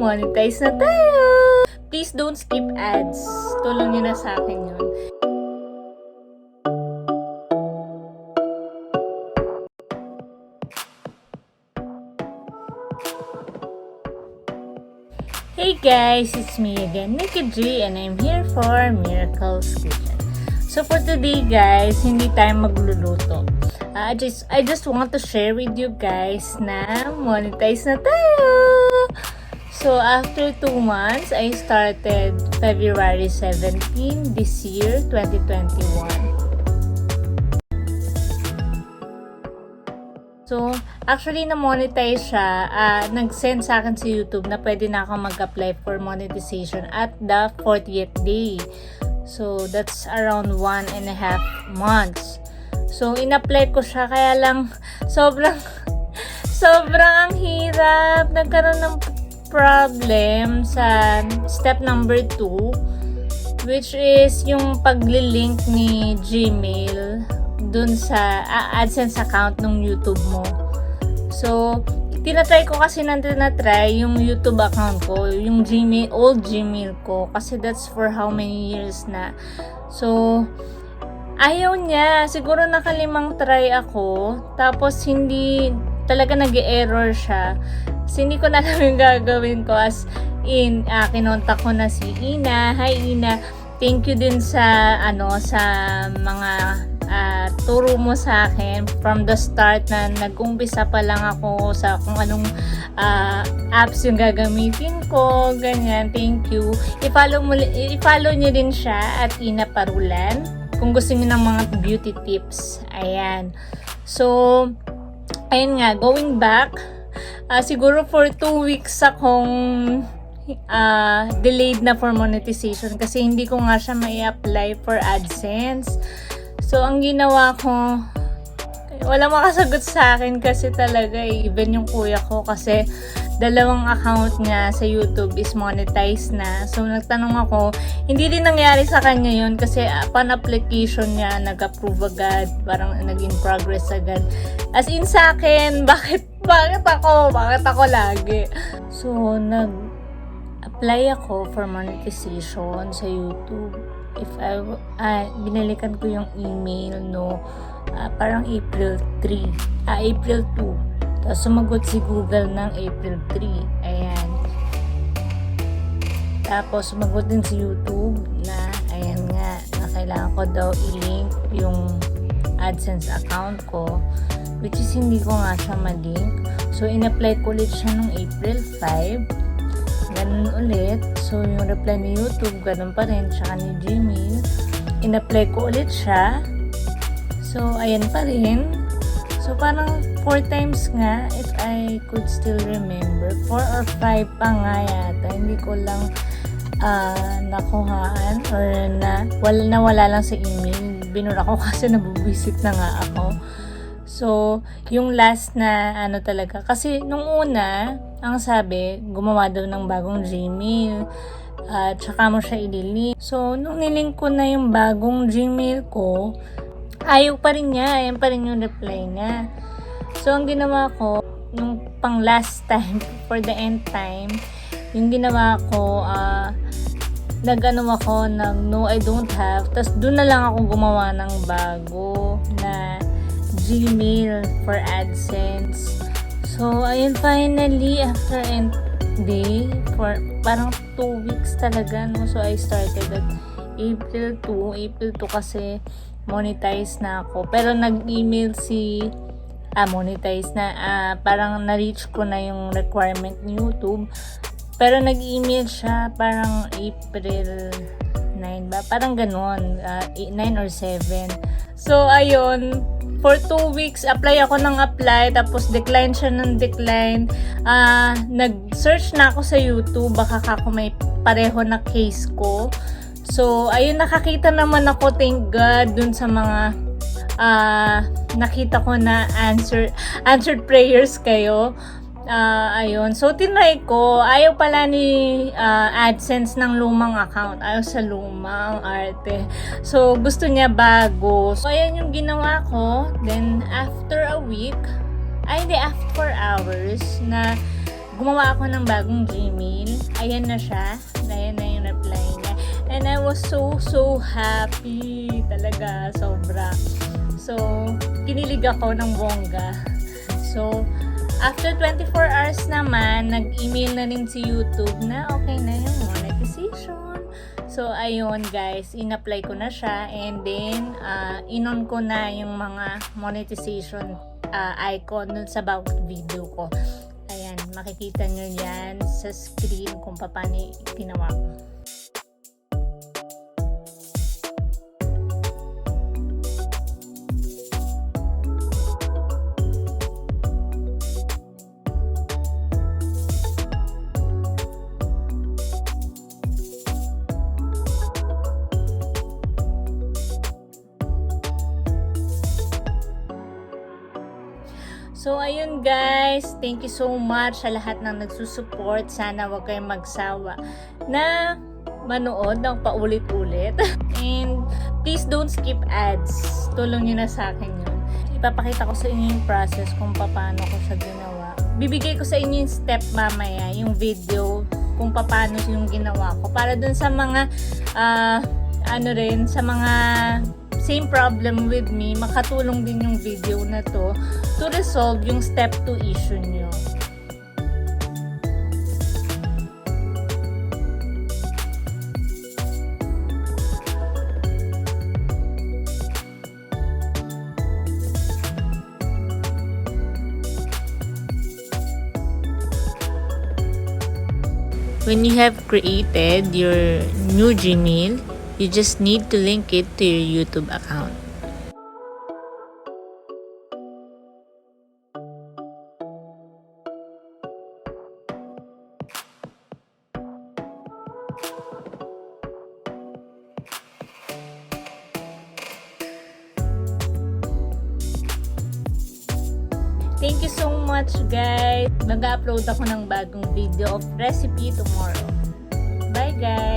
monetize na tayo! Please don't skip ads. Tulong nyo na sa akin yun. Hey guys, it's me again, Nikki G, and I'm here for Miracles Kitchen. So for today guys, hindi tayo magluluto. I just want to share with you guys na monetize na tayo! So after 2 months, I started February 17 this year, 2021. So, actually, na-monetize siya. Nag-send sa akin sa YouTube na pwede na ako mag-apply for monetization at the 40th day. So, that's around 1.5 months. So, in-apply ko siya. Kaya lang, sobrang ang hirap. Nagkaroon ng problem sa step number 2, which is yung pag-link ni Gmail dun sa AdSense account ng YouTube mo. So, tinatry ko kasi yung YouTube account ko, yung Gmail, old Gmail ko, kasi that's for how many years na. So, ayaw niya. Siguro nakalimang try ako, tapos hindi talaga nag-error siya. So, hindi ko na alam yung gagawin ko, as in, kinontak ko na si Ina. Hi Ina, thank you din sa sa mga turo mo sa akin from the start na nag-umpisa pa lang ako sa kung anong apps yung gagamitin ko, ganyan. Thank you. I-follow niyo din siya at Ina Parulan kung gusto niyo ng mga beauty tips. Ayan. So, ayun nga, going back, siguro for 2 weeks akong delayed na for monetization kasi hindi ko nga siya mai-apply for AdSense. So, ang ginawa ko, wala makasagot sa akin kasi talaga even yung kuya ko kasi 2 account niya sa YouTube is monetized na. So, nagtanong ako, hindi din nangyari sa kanya yun kasi upon application niya, nag-approve agad, parang naging progress agad. As in sa akin, bakit ako lagi? So, nag-apply ako for monetization sa YouTube. Binalikan ko yung email parang April 2. Tapos sumagot si Google ng April 3. Ayan. Tapos sumagot din si YouTube na ayan nga, na kailangan ko daw i-link yung AdSense account ko, which is hindi ko nga siya ma-link. So in-apply ko ulit siya nung April 5. Ganun ulit. So, yung reply ni YouTube, ganun pa rin. Tsaka ni Gmail. In-apply ko ulit siya. So, ayan pa rin. So, parang 4 times nga, if I could still remember. 4 or 5 pa nga yata. Hindi ko lang nakuhaan or wala lang sa email. Binura ko kasi nabubisit na nga ako. So, yung last na talaga. Kasi nung una, ang sabi, gumawa daw ng bagong Gmail. Tsaka mo siya ililink. So, nung nilink ko na yung bagong Gmail ko, ayaw pa rin niya. Ayan pa rin yung reply niya. So, ang ginawa ko, nung pang last time, for the end time, yung ginawa ko, no, I don't have. Tapos, doon na lang ako gumawa ng bago na Gmail for AdSense. So, ayun, finally, after end day, for parang 2 weeks talaga, no? So, I started at April 2 kasi monetize na ako. Pero nag-email monetize na, parang na-reach ko na yung requirement ni YouTube. Pero nag-email siya, parang April 9 ba? Parang ganon, 9 or 7. So, ayun, for 2 weeks, apply ako ng apply, tapos decline siya ng decline. Nag-search na ako sa YouTube, baka ako may pareho na case ko. So, ayun, nakakita naman ako, thank God, dun sa mga nakita ko na answered prayers kayo. Ayun. So, tinry ko. Ayaw pala ni AdSense ng lumang account. Ayaw sa lumang arte. So, gusto niya bago. So, ayan yung ginawa ko. Then, after a week, after 4 hours na gumawa ako ng bagong Gmail. Ayan na siya. Ayan na yung reply niya. And I was so happy. Talaga, sobra. So, kinilig ako ng bongga. So, after 24 hours naman, nag-email na rin si YouTube na okay na yung monetization. So, ayun guys, in-apply ko na siya and then, in-on ko na yung mga monetization icon dun sa bawat video ko. Ayan, makikita nyo yan sa screen kung paano ginawa ko. So, ayun guys. Thank you so much sa lahat ng nagsusupport. Sana wag kayong magsawa na manood ng paulit-ulit. And please don't skip ads. Tulong nyo na sa akin yun. Ipapakita ko sa inyo yung process kung paano ko siya ginawa. Bibigay ko sa inyo yung step mamaya, yung video, kung paano yung ginawa ko. Para dun sa mga, sa mga same problem with me, makatulong din yung video na to resolve yung step 2 issue nyo. When you have created your new Gmail, you just need to link it to your YouTube account. Thank you so much guys. Mag-upload ako ng bagong video of recipe tomorrow. Bye guys!